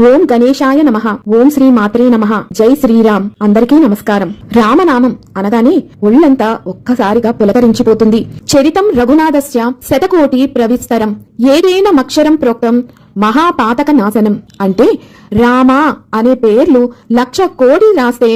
ఓం గణేశాయ నమః. ఓం శ్రీ మాత్రే నమః. జై శ్రీరామ్. అందరికీ నమస్కారం. రామనామం అనగానే ఒళ్ళంతా ఒక్కసారిగా పులకరించిపోతుంది. చరితం రఘునాథస్య శతకోటి ప్రవిస్తరం ఏదేన మక్షరం ప్రోక్తం మహాపాతక నాశనం. అంటే రామా అనే పేర్లు 1,00,000 కోటి రాస్తే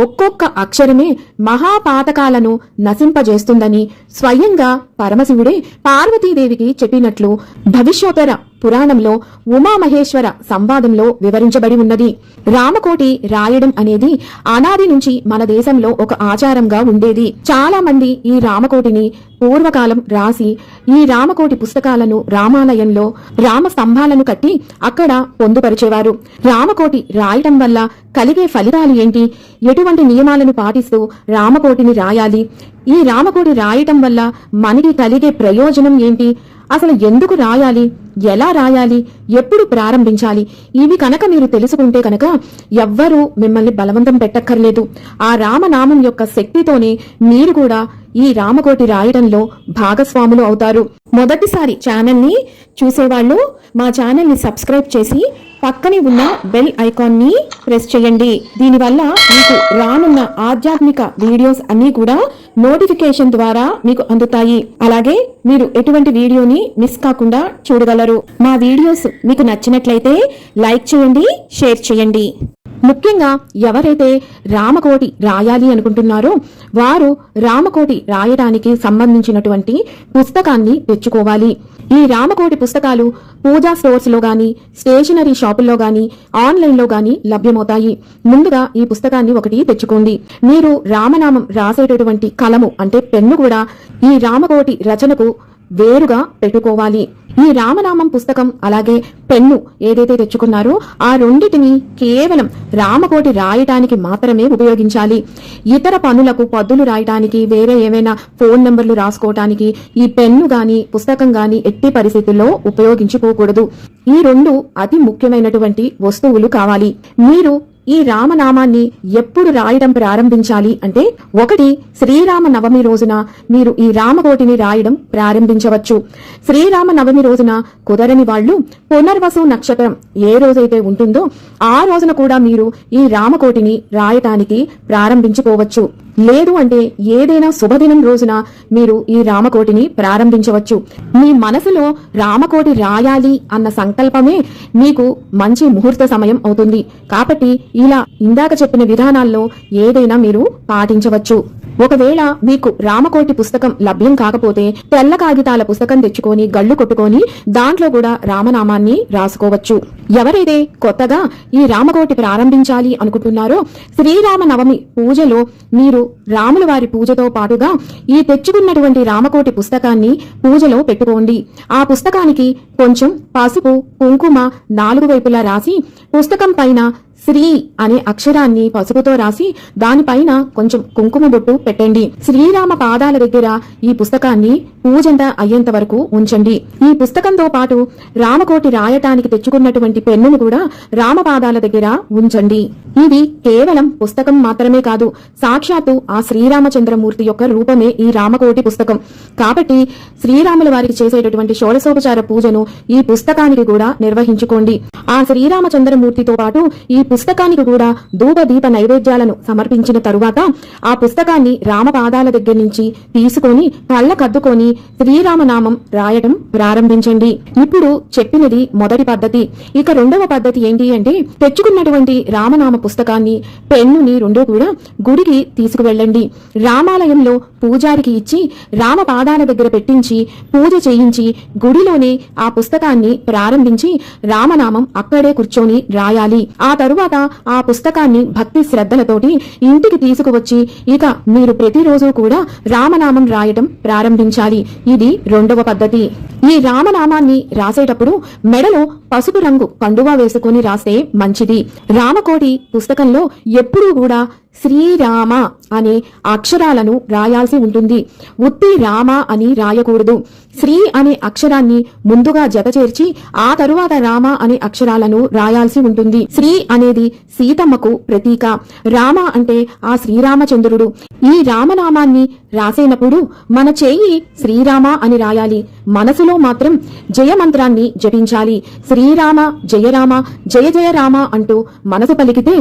ఒక్కొక్క అక్షరమే మహాపాతకాలను నశింపజేస్తుందని స్వయంగా పరమశివుడే పార్వతీదేవికి చెప్పినట్లు భవిష్యోత్తర పురాణంలో ఉమామహేశ్వర సంవాదంలో వివరించబడి ఉన్నది. రామకోటి రాయడం అనేది అనాది నుంచి మన దేశంలో ఒక ఆచారంగా ఉండేది. చాలా మంది ఈ రామకోటిని పూర్వకాలం రాసి ఈ రామకోటి పుస్తకాలను రామాలయంలో రామ స్తంభాలను కట్టి అక్కడ పొందుపరిచేవారు. రామకోటి రాయటం వల్ల కలిగే ఫలితాలు ఏంటి, ఎటువంటి నియమాలను పాటిస్తూ రామకోటిని రాయాలి, ఈ రామకోటి రాయటం వల్ల మనకి కలిగే ప్రయోజనం ఏంటి, అసలు ఎందుకు రాయాలి, ఎలా రాయాలి, ఎప్పుడు ప్రారంభించాలి, ఇవి కనుక మీరు తెలుసుకుంటే కనుక ఎవ్వరూ మిమ్మల్ని బలవంతం పెట్టక్కర్లేదు. ఆ రామనామం యొక్క శక్తితోనే మీరు కూడా ఈ రామకోటి రాయడంలో భాగస్వాములు అవుతారు. మొదటిసారి ఛానల్ ని చూసేవాళ్ళు మా ఛానల్ ని సబ్స్క్రైబ్ చేసి పక్కనే ఉన్న బెల్ ఐకాన్ ని ప్రెస్ చేయండి. దీనివల్ల మీకు రానున్న ఆధ్యాత్మిక వీడియోస్ అన్ని కూడా నోటిఫికేషన్ ద్వారా మీకు అందుతాయి. అలాగే మీరు ఎటువంటి వీడియోని మిస్ కాకుండా చూడగలరు. మా వీడియోస్ మీకు నచ్చినట్లయితే లైక్ చేయండి, షేర్ చేయండి. ముఖ్యంగా ఎవరైతే రామకోటి రాయాలి అనుకుంటున్నారో వారు రామకోటి రాయడానికి సంబంధించినటువంటి పుస్తకాన్ని తెచ్చుకోవాలి. ఈ రామకోటి పుస్తకాలు పూజా స్టోర్స్ లో గాని, స్టేషనరీ షాపుల్లో గాని, ఆన్లైన్ లో గాని లభ్యమవుతాయి. ముందుగా ఈ పుస్తకాన్ని ఒకటి తెచ్చుకోండి. మీరు రామనామం రాసేటటువంటి కలము అంటే పెన్ను కూడా ఈ రామకోటి రచనకు వేరుగా పెట్టుకోవాలి. ఈ రామనామం పుస్తకం అలాగే పెన్ను ఏదైతే తెచ్చుకున్నారో ఆ రెండిటిని కేవలం రామకోటి రాయటానికి మాత్రమే ఉపయోగించాలి. ఇతర పనులకు పద్దులు రాయటానికి, వేరే ఏమైనా ఫోన్ నెంబర్లు రాసుకోవటానికి ఈ పెన్ను గాని పుస్తకం గాని ఎట్టి పరిస్థితుల్లో ఉపయోగించుకోకూడదు. ఈ రెండు అతి ముఖ్యమైనటువంటి వస్తువులు కావాలి. మీరు ఈ రామనామాన్ని ఎప్పుడు రాయడం ప్రారంభించాలి అంటే, ఒకటి శ్రీరామ నవమి రోజున మీరు ఈ రామకోటిని రాయడం ప్రారంభించవచ్చు. శ్రీరామ నవమి రోజున కుదరని వాళ్ళు పునర్వసు నక్షత్రం ఏ రోజైతే ఉంటుందో ఆ రోజున కూడా మీరు ఈ రామకోటిని రాయటానికి ప్రారంభించుకోవచ్చు. లేదు అంటే ఏదైనా శుభదినం రోజున మీరు ఈ రామకోటిని ప్రారంభించవచ్చు. మీ మనసులో రామకోటి రాయాలి అన్న సంకల్పమే మీకు మంచి ముహూర్త సమయం అవుతుంది. కాబట్టి ఇలా ఇందాక చెప్పిన విధానాల్లో ఏదైనా మీరు పాటించవచ్చు. ఒకవేళ మీకు రామకోటి పుస్తకం లభ్యం కాకపోతే తెల్ల కాగితాల పుస్తకం తెచ్చుకొని గళ్ళు కొట్టుకొని దాంట్లో కూడా రామనామాన్ని రాసుకోవచ్చు. ఎవరైతే కొత్తగా ఈ రామకోటి ప్రారంభించాలి అనుకుంటున్నారో శ్రీరామ నవమి పూజలో మీరు రాముల వారి పూజతో పాటుగా ఈ తెచ్చుకున్నటువంటి రామకోటి పుస్తకాన్ని పూజలో పెట్టుకోండి. ఆ పుస్తకానికి కొంచెం పసుపు, కుంకుమ 4 వైపులా రాసి పుస్తకం పైన శ్రీ అనే అక్షరాన్ని పసుపుతో రాసి దానిపైన కొంచెం కుంకుమ బొట్టు పెట్టండి. శ్రీరామ పాదాల దగ్గర ఈ పుస్తకాన్ని పూజంతా అయ్యేంత వరకు ఉంచండి. ఈ పుస్తకంతో పాటు రామకోటి రాయటానికి తెచ్చుకున్నటువంటి పెన్నును కూడా రామపాదాల దగ్గర ఉంచండి. ఇది కేవలం పుస్తకం మాత్రమే కాదు, సాక్షాత్తు ఆ శ్రీరామచంద్రమూర్తి యొక్క రూపమే ఈ రామకోటి పుస్తకం. కాబట్టి శ్రీరాముల వారికి చేసేటటువంటి షోడశోపచార పూజను ఈ పుస్తకానికి కూడా నిర్వహించుకోండి. ఆ శ్రీరామచంద్రమూర్తితో పాటు ఈ పుస్తకానికి కూడా ధూప దీప నైవేద్యాలను సమర్పించిన తరువాత ఆ పుస్తకాన్ని రామపాదాల దగ్గర నుంచి తీసుకొని కళ్ళకద్దుకొని శ్రీరామనామం రాయడం ప్రారంభించండి. ఇప్పుడు చెప్పినది మొదటి పద్ధతి. ఇక రెండవ పద్ధతి ఏంటి అంటే, తెచ్చుకున్నటువంటి రామనామ పుస్తకాన్ని పెన్నుని రెండూ కూడా గుడికి తీసుకువెళ్ళండి. రామాలయంలో పూజారికి ఇచ్చి రామపాదాల దగ్గర పెట్టించి పూజ చేయించి గుడిలోనే ఆ పుస్తకాన్ని ప్రారంభించి రామనామం అక్కడే కూర్చొని రాయాలి. ఆ తరువాత ఆ పుస్తకాన్ని భక్తి శ్రద్ధలతోటి ఇంటికి తీసుకువచ్చి ఇక మీరు ప్రతిరోజు కూడా రామనామం రాయటం ప్రారంభించాలి. ఇది రెండవ పద్ధతి. ఈ రామనామాన్ని రాసేటప్పుడు మెడలో పసుపు రంగు కండువా వేసుకుని రాస్తే మంచిది. రామకోటి పుస్తకంలో ఎప్పుడూ కూడా శ్రీరామ అనే అక్షరాలను రాయాల్సి ఉంటుంది. ఉత్తి రామ అని రాయకూడదు. శ్రీ అనే అక్షరాన్ని ముందుగా జత చేర్చి ఆ తరువాత రామ అనే అక్షరాలను రాయాల్సి ఉంటుంది. శ్రీ అనేది సీతమ్మకు ప్రతీక, రామ అంటే ఆ శ్రీరామచంద్రుడు. ఈ రామనామాన్ని రాసేటప్పుడు మన చేయి శ్రీరామ అని రాయాలి. మనసులో మాత్రం జయ మంత్రాన్ని జపించాలి. శ్రీరామ జయరామ జయ జయ రామ అంటూ మనసు పలికితే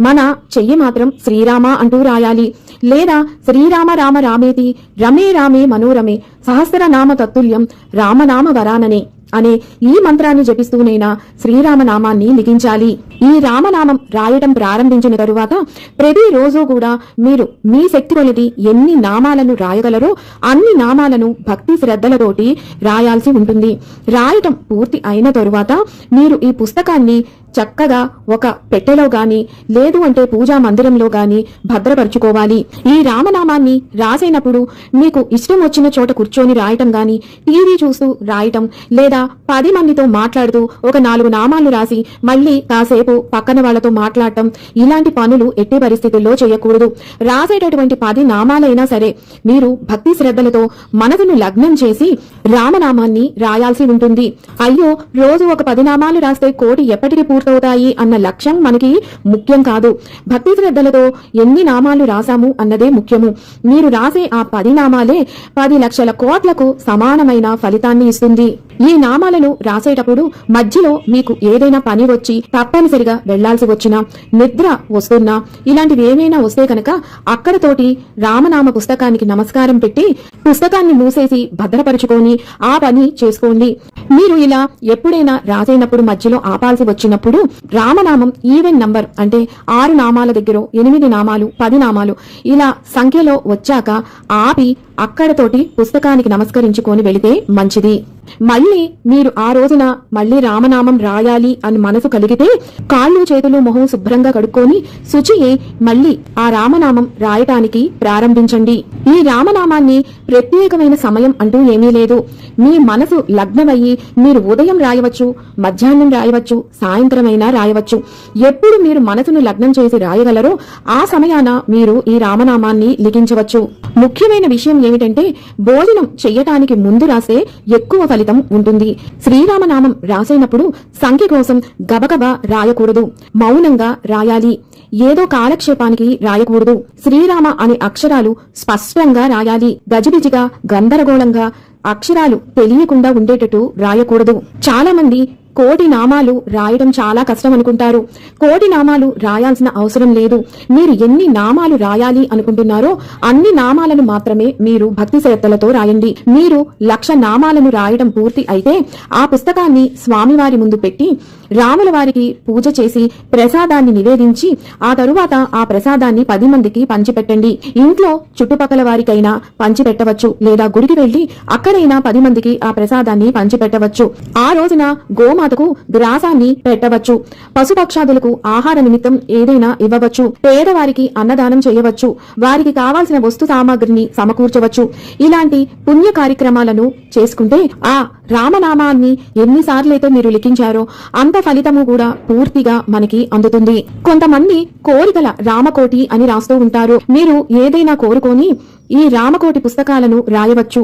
మన చెయ్యి మాత్రం శ్రీరామ అంటూ రాయాలి. లేదా శ్రీరామ రామ రామేతి రమే రామే మనోరమే సహస్రనామ తత్తుల్యం రామనామ వరాననే అనే ఈ మంత్రాన్ని జపిస్తూనైనా శ్రీరామనామాన్ని లిఖించాలి. ఈ రామనామం రాయటం ప్రారంభించిన తరువాత ప్రతిరోజు కూడా మీరు మీ శక్తి కొలది ఎన్ని నామాలను రాయగలరో అన్ని నామాలను భక్తి శ్రద్ధలతోటి రాయాల్సి ఉంటుంది. రాయటం పూర్తి అయిన తరువాత మీరు ఈ పుస్తకాన్ని చక్కగా ఒక పెట్టెలో గాని లేదు అంటే పూజా మందిరంలో గాని భద్రపరుచుకోవాలి. ఈ రామనామాన్ని రాసేటప్పుడు మీకు ఇష్టం వచ్చిన చోట కూర్చొని రాయటం గాని, టీవీ చూస్తూ రాయటం, లేదా 10 మందితో మాట్లాడుతూ ఒక 4 నామాలు రాసి మళ్ళీ కాసేపు పక్కన వాళ్లతో మాట్లాడటం, ఇలాంటి పనులు ఎట్టి పరిస్థితుల్లో చేయకూడదు. రాసేటటువంటి 10 నామాలైనా సరే మీరు భక్తి శ్రద్ధలతో మనసును లగ్నం చేసి రామనామాన్ని రాయాల్సి ఉంటుంది. అయ్యో రోజు ఒక 10 నామాలు రాస్తే కోటి ఎప్పటికి పూర్తవుతాయి అన్న లక్ష్యం మనకి ముఖ్యం కాదు. భక్తి శ్రద్ధలతో ఎన్ని నామాలు రాసాము అన్నదే ముఖ్యము. మీరు రాసే ఆ 10 నామాలే 10 లక్షల కోట్లకు సమానమైన ఫలితాన్ని ఇస్తుంది. ఈ నామాలను రాసేటప్పుడు మధ్యలో మీకు ఏదైనా పని వచ్చి తప్పనిసరిగా వెళ్లాల్సి వచ్చినా, నిద్ర వస్తున్నా, ఇలాంటివి ఏమైనా వస్తే కనుక అక్కడతోటి రామనామ పుస్తకానికి నమస్కారం పెట్టి పుస్తకాన్ని మూసేసి భద్రపరుచుకొని ఆ పని చేసుకోండి. మీరు ఇలా ఎప్పుడైనా రాసేటప్పుడు మధ్యలో ఆపాల్సి వచ్చినప్పుడు రామనామం ఈవెన్ నంబర్ అంటే 6 నామాల దగ్గర 8 నామాలు 10 నామాలు ఇలా సంఖ్యలో వచ్చాక ఆపి అక్కడతోటి పుస్తకానికి నమస్కరించుకొని వెళితే మంచిది. మళ్ళీ మీరు ఆ రోజున మళ్ళీ రామనామం రాయాలి అని మనసు కలిగితే కాళ్ళు చేతులు మొహం శుభ్రంగా కడుక్కొని శుచి మళ్ళీ ఆ రామనామం రాయటానికి ప్రారంభించండి. ఈ రామనామాన్ని ప్రత్యేకమైన సమయం అంటూ ఏమీ లేదు. మీ మనసు లగ్నమయ్యి మీరు ఉదయం రాయవచ్చు, మధ్యాహ్నం రాయవచ్చు, సాయంత్రమైనా రాయవచ్చు. ఎప్పుడు మీరు మనసును లగ్నం చేసి రాయగలరో ఆ సమయాన మీరు ఈ రామనామాన్ని లిఖించవచ్చు. ముఖ్యమైన విషయం ఏమిటంటే భోజనం చెయ్యటానికి ముందు రాస్తే ఎక్కువ ఫలితం ఉంటుంది. శ్రీరామనామం రాసేటప్పుడు సంఖ్య కోసం గబగబా రాయకూడదు, మౌనంగా రాయాలి. ఏదో కాలక్షేపానికి రాయకూడదు. శ్రీరామ అనే అక్షరాలు స్పష్టంగా రాయాలి. గజిబిజిగా గందరగోళంగా అక్షరాలు తెలియకుండా ఉండేటట్టు రాయకూడదు. చాలా మంది కోటి నామాలు రాయడం చాలా కష్టం అనుకుంటారు. కోటి నామాలు రాయాల్సిన అవసరం లేదు. మీరు ఎన్ని నామాలు రాయాలి అనుకుంటున్నారో అన్ని నామాలను మాత్రమే మీరు భక్తి శ్రద్ధలతో రాయండి. మీరు 1,00,000 నామాలను రాయడం పూర్తి అయితే ఆ పుస్తకాన్ని స్వామివారి ముందు పెట్టి రాముల వారికి పూజ చేసి ప్రసాదాన్ని నివేదించి ఆ తరువాత ఆ ప్రసాదాన్ని 10 మందికి పంచిపెట్టండి. ఇంట్లో చుట్టుపక్కల వారికైనా పంచిపెట్టవచ్చు, లేదా గుడికి వెళ్లి అక్కడైనా 10 మందికి ఆ ప్రసాదాన్ని పంచిపెట్టవచ్చు. ఆ రోజున గోమాతకు గ్రాసాన్ని పెట్టవచ్చు. పశుపక్షాదులకు ఆహార నిమిత్తం ఏదైనా ఇవ్వవచ్చు. పేదవారికి అన్నదానం చేయవచ్చు. వారికి కావాల్సిన వస్తు సామాగ్రిని సమకూర్చవచ్చు. ఇలాంటి పుణ్య కార్యక్రమాలను చేసుకుంటే ఆ రామనామాన్ని ఎన్నిసార్లైతే మీరు లిఖించారో అంత ఫలితము కూడా పూర్తిగా మనకి అందుతుంది. కొంతమంది కోరికల రామకోటి అని రాస్తూ ఉంటారు. మీరు ఏదైనా కోరుకొని ఈ రామకోటి పుస్తకాలను రాయవచ్చు.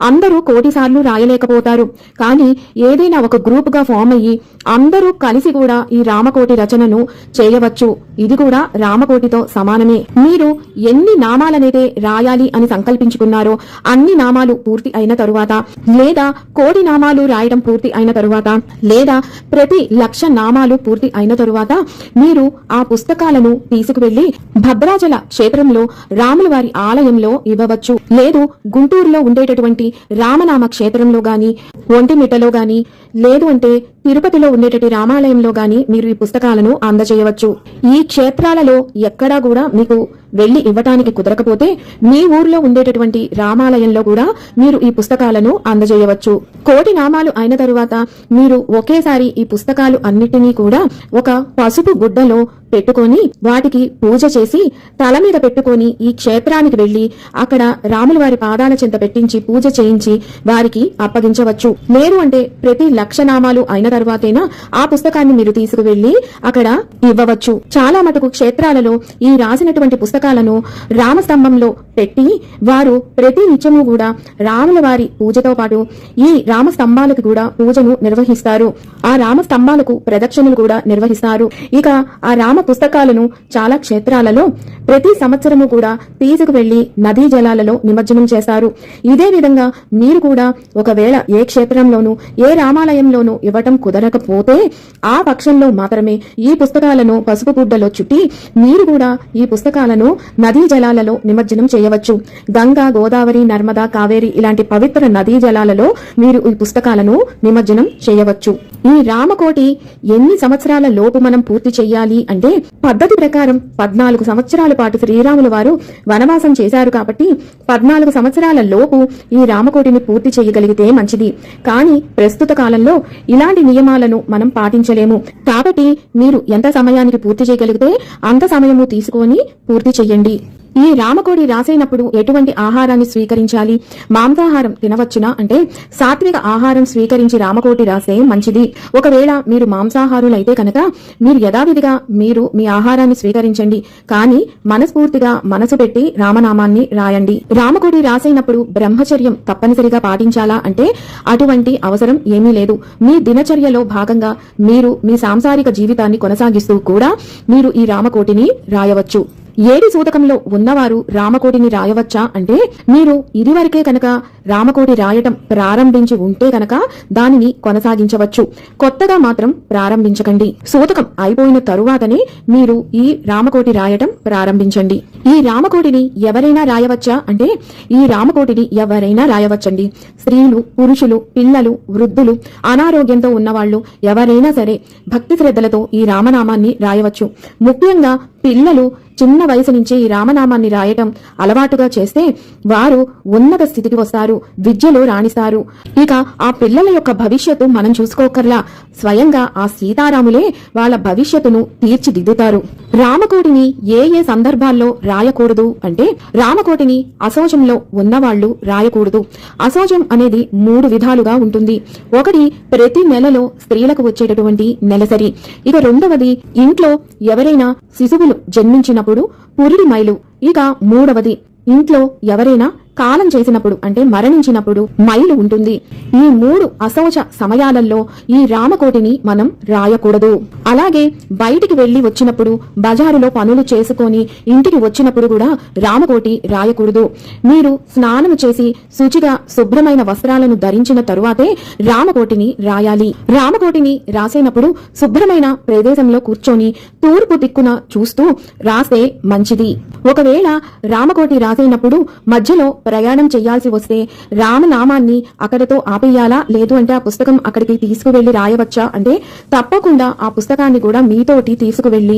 అందరూ కోటి సార్లు రాయలేకపోతారు. కానీ ఏదైనా ఒక గ్రూప్ గా ఫామ్ అయ్యి అందరూ కలిసి కూడా ఈ రామకోటి రచనను చేయవచ్చు. ఇది కూడా రామకోటితో సమానమే. మీరు ఎన్ని నామాలనైతే రాయాలి అని సంకల్పించుకున్నారో అన్ని నామాలు పూర్తి అయిన తరువాత, లేదా కోటి నామాలు రాయడం పూర్తి అయిన తరువాత, లేదా ప్రతి 1,00,000 నామాలు పూర్తి అయిన తరువాత మీరు ఆ పుస్తకాలను తీసుకువెళ్లి భద్రాచల క్షేత్రంలో రాముల వారి ఆలయంలో ఇవ్వవచ్చు. లేదు గుంటూరులో ఉండేటటువంటి రామనామ క్షేత్రంలో గాని, ఒంటిమిట్టలో గాని, లేదు అంటే తిరుపతిలో ఉండేటటువంటి రామాలయంలో గాని మీరు ఈ పుస్తకాలను అందజేయవచ్చు. ఈ క్షేత్రాలలో ఎక్కడా కూడా మీకు వెళ్లి ఇవ్వటానికి కుదరకపోతే మీ ఊర్లో ఉండేటటువంటి రామాలయంలో కూడా మీరు ఈ పుస్తకాలను అందజేయవచ్చు. కోటి నామాలు అయిన తరువాత మీరు ఒకేసారి ఈ పుస్తకాలు అన్నిటినీ కూడా ఒక పసుపు గుడ్డలో పెట్టుకొని వాటికి పూజ చేసి తల మీద పెట్టుకొని ఈ క్షేత్రానికి వెళ్లి అక్కడ రాముల వారి పాదాల చెంత పెట్టించి పూజ చేయించి వారికి అప్పగించవచ్చు. లేదు అంటే ప్రతి 1,00,000 నామాలు అయిన తర్వాతైనా ఆ పుస్తకాన్ని మీరు తీసుకువెళ్లి అక్కడ ఇవ్వవచ్చు. చాలా మటుకు క్షేత్రాలలో ఈ రాసినటువంటి పుస్తకాలను రామస్తంభంలో పెట్టి వారు ప్రతి నిత్యము కూడా రాముల వారి పూజతో పాటు ఈ రామస్తంభాలకు కూడా పూజను నిర్వహిస్తారు. ఆ రామస్తంభాలకు ప్రదక్షిణలు కూడా నిర్వహిస్తారు. ఇక ఆ రామ పుస్తకాలను చాలా క్షేత్రాలలో ప్రతి సంవత్సరము కూడా తీసుకువెళ్లి నదీ జలాలలో నిమజ్జనం చేస్తారు. ఇదే విధంగా మీరు కూడా ఒకవేళ ఏ క్షేత్రంలోనూ ఏ రామాలయంలోనూ ఇవ్వటం కుదరకపోతే ఆ పక్షంలో మాత్రమే ఈ పుస్తకాలను పసుపు గుడ్డలో చుట్టి మీరు కూడా ఈ పుస్తకాలను నదీ జలాలలో నిమజ్జనం చేయవచ్చు. గంగా, గోదావరి, నర్మదా, కావేరి ఇలాంటి పవిత్ర నదీ జలాలలో మీరు ఈ పుస్తకాలను నిమజ్జనం చేయవచ్చు. ఈ రామకోటి ఎన్ని సంవత్సరాల లోపు మనం పూర్తి చెయ్యాలి అంటే పద్ధతి ప్రకారం 14 సంవత్సరాల పాటు శ్రీరాముల వారు వనవాసం చేశారు కాబట్టి 14 సంవత్సరాల లోపు ఈ రామకోటిని పూర్తి చేయగలిగితే మంచిది. కానీ ప్రస్తుత కాలంలో ఇలాంటి నియమాలను మనం పాటించలేము. కాబట్టి మీరు ఎంత సమయానికి పూర్తి చేయగలిగితే అంత సమయము తీసుకొని పూర్తి చెయ్యండి. ఈ రామకోడి రాసైనప్పుడు ఎటువంటి ఆహారాన్ని స్వీకరించాలి? మాంసాహారం తినవచ్చునా అంటే సాత్విక ఆహారం స్వీకరించి రామకోటి రాసే మంచిది. ఒకవేళ మీరు మాంసాహారులైతే కనుక మీరు యథావిధిగా మీరు మీ ఆహారాన్ని స్వీకరించండి. కానీ మనస్ఫూర్తిగా మనసు పెట్టి రామనామాన్ని రాయండి. రామకోటి రాసైనప్పుడు బ్రహ్మచర్యం తప్పనిసరిగా పాటించాలా అంటే అటువంటి అవసరం ఏమీ లేదు. మీ దినచర్యలో భాగంగా మీరు మీ సాంసారిక జీవితాన్ని కొనసాగిస్తూ కూడా మీరు ఈ రామకోటిని రాయవచ్చు. ఏడి సూతకంలో ఉన్నవారు రామకోటిని రాయవచ్చా అంటే మీరు ఇదివరకే కనుక రామకోటి రాయటం ప్రారంభించి ఉంటే కనుక దానిని కొనసాగించవచ్చు. కొత్తగా మాత్రం ప్రారంభించకండి. సూతకం అయిపోయిన తరువాతనే మీరు ఈ రామకోటి రాయటం ప్రారంభించండి. ఈ రామకోటిని ఎవరైనా రాయవచ్చా అంటే ఈ రామకోటిని ఎవరైనా రాయవచ్చండి. స్త్రీలు, పురుషులు, పిల్లలు, వృద్ధులు, అనారోగ్యంతో ఉన్నవాళ్లు ఎవరైనా సరే భక్తి శ్రద్ధలతో ఈ రామనామాన్ని రాయవచ్చు. ముఖ్యంగా పిల్లలు చిన్న వయసు నుంచి ఈ రామనామాన్ని రాయటం అలవాటుగా చేస్తే వారు ఉన్నత స్థితికి వస్తారు, విద్యలో రాణిస్తారు. ఇక ఆ పిల్లల యొక్క భవిష్యత్తు మనం చూసుకోకర్లా, స్వయంగా ఆ సీతారాములే వాళ్ళ భవిష్యత్తును తీర్చిదిద్దుతారు. రామకోటిని ఏ ఏ సందర్భాల్లో రాయకూడదు అంటే రామకోటిని అశౌచంలో ఉన్నవాళ్లు రాయకూడదు. అశౌచం అనేది 3 విధాలుగా ఉంటుంది. ఒకటి ప్రతి నెలలో స్త్రీలకు వచ్చేటటువంటి నెలసరి. ఇక రెండవది ఇంట్లో ఎవరైనా శిశువులు జన్మించినప్పుడు పురిడి మైలు. ఇక మూడవది ఇంట్లో ఎవరైనా కాలం చేసినప్పుడు అంటే మరణించినప్పుడు మైలు ఉంటుంది. ఈ 3 అశౌచ సమయాలలో ఈ రామకోటిని మనం రాయకూడదు. అలాగే బయటికి వెళ్లి వచ్చినప్పుడు, బజారులో పనులు చేసుకొని ఇంటికి వచ్చినప్పుడు కూడా రామకోటి రాయకూడదు. మీరు స్నానం చేసి శుచిగా శుభ్రమైన వస్త్రాలను ధరించిన తరువాతే రామకోటిని రాయాలి. రామకోటిని రాసేటప్పుడు శుభ్రమైన ప్రదేశంలో కూర్చొని తూర్పు దిక్కున చూస్తూ రాస్తే మంచిది. ఒకవేళ రామకోటి రాసేటప్పుడు మధ్యలో ప్రయాణం చేయాల్సి వస్తే రామనామాన్ని అక్కడితో ఆపేయాలా, లేదు అంటే ఆ పుస్తకం అక్కడికి తీసుకువెళ్లి రాయవచ్చా అంటే తప్పకుండా ఆ పుస్తకాన్ని కూడా మీతోటి తీసుకువెళ్లి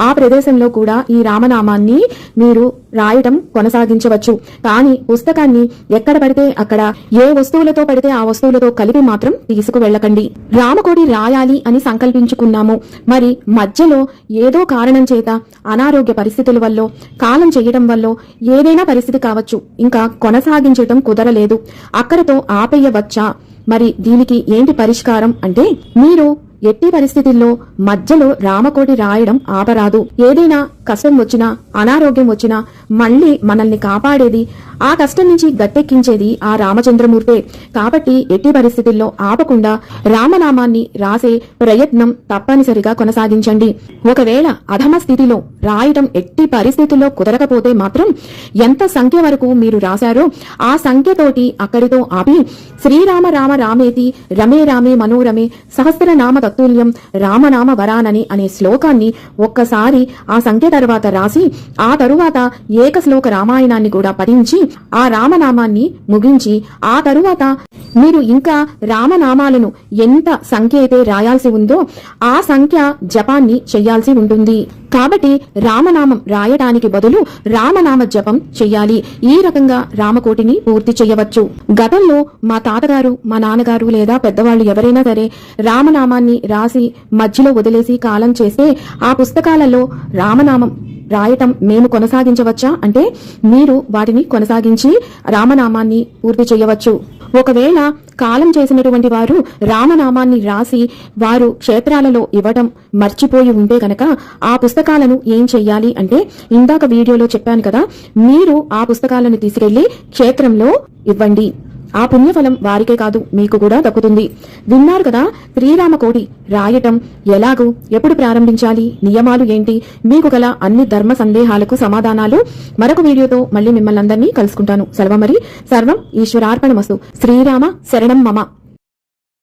ఆ ప్రదేశంలో కూడా ఈ రామనామాన్ని మీరు రాయటం కొనసాగించవచ్చు. కానీ పుస్తకాన్ని ఎక్కడ పడితే అక్కడ ఏ వస్తువులతో పడితే ఆ వస్తువులతో కలిపి మాత్రం తీసుకువెళ్లకండి. రామకోటి రాయాలి అని సంకల్పించుకున్నాము, మరి మధ్యలో ఏదో కారణం చేత అనారోగ్య పరిస్థితుల వల్ల, కాలం చేయడం వల్ల ఏదైనా పరిస్థితి కావచ్చు, ఇంకా కొనసాగించటం కుదరలేదు, అక్కడతో ఆపేయవచ్చా? మరి దీనికి ఏంటి పరిష్కారం అంటే మీరు ఎట్టి పరిస్థితుల్లో మధ్యలో రామకోటి రాయడం ఆపరాదు. ఏదైనా కష్టం వచ్చినా, అనారోగ్యం వచ్చినా మళ్ళీ మనల్ని కాపాడేది, ఆ కష్టం నుంచి గట్టెక్కించేది ఆ రామచంద్రమూర్తే. కాబట్టి ఎట్టి పరిస్థితుల్లో ఆపకుండా రామనామాన్ని రాసే ప్రయత్నం తప్పనిసరిగా కొనసాగించండి. ఒకవేళ అధమ స్థితిలో రాయటం ఎట్టి పరిస్థితుల్లో కుదరకపోతే మాత్రం ఎంత సంఖ్య వరకు మీరు రాశారో ఆ సంఖ్యతోటి అక్కడితో ఆపి శ్రీరామ రామ రామేతి రమే రామే మనోరమే సహస్రనామ తత్తుల్యం రామనామ వరానని అనే శ్లోకాన్ని ఒక్కసారి ఆ సంఖ్య తర్వాత రాసి ఆ తరువాత ఏకశ్లోక రామాయణాన్ని కూడా పఠించి ఆ రామనామాన్ని ముగించి ఆ తరువాత మీరు ఇంకా రామనామాలను ఎంత సంఖ్య అయితే రాయాల్సి ఉందో ఆ సంఖ్య జపాన్ని చెయ్యాల్సి ఉంటుంది. కాబట్టి రామనామం రాయడానికి బదులు రామనామ జపం చెయ్యాలి. ఈ రకంగా రామకోటిని పూర్తి చేయవచ్చు. గతంలో మా తాతగారు, మా నాన్నగారు లేదా పెద్దవాళ్ళు ఎవరైనా సరే రామనామాన్ని రాసి మధ్యలో వదిలేసి కాలం చేస్తే ఆ పుస్తకాలలో రామనామం రాయటం మేము కొనసాగించవచ్చా అంటే మీరు వాటిని కొనసాగించి రామనామాన్ని పూర్తి చేయవచ్చు. ఒకవేళ కాలం చేసినటువంటి వారు రామనామాన్ని రాసి వారు క్షేత్రాలలో ఇవ్వటం మర్చిపోయి ఉంటే కనుక ఆ పుస్తకాలను ఏం చెయ్యాలి అంటే ఇందాక వీడియోలో చెప్పాను కదా, మీరు ఆ పుస్తకాలను తీసుకెళ్లి క్షేత్రంలో ఇవ్వండి. ఆ పుణ్యఫలం వారికే కాదు మీకు కూడా దక్కుతుంది. విన్నారు కదా శ్రీరామ కోటి రాయటం ఎలాగూ, ఎప్పుడు ప్రారంభించాలి, నియమాలు ఏంటి, మీకు గల అన్ని ధర్మ సందేహాలకు సమాధానాలు మరొక వీడియోతో మళ్ళీ మిమ్మల్ని అందరినీ కలుసుకుంటాను. సెలవు మరి. సర్వం ఈశ్వరార్పణమస్తు. శ్రీరామ శరణం మమ.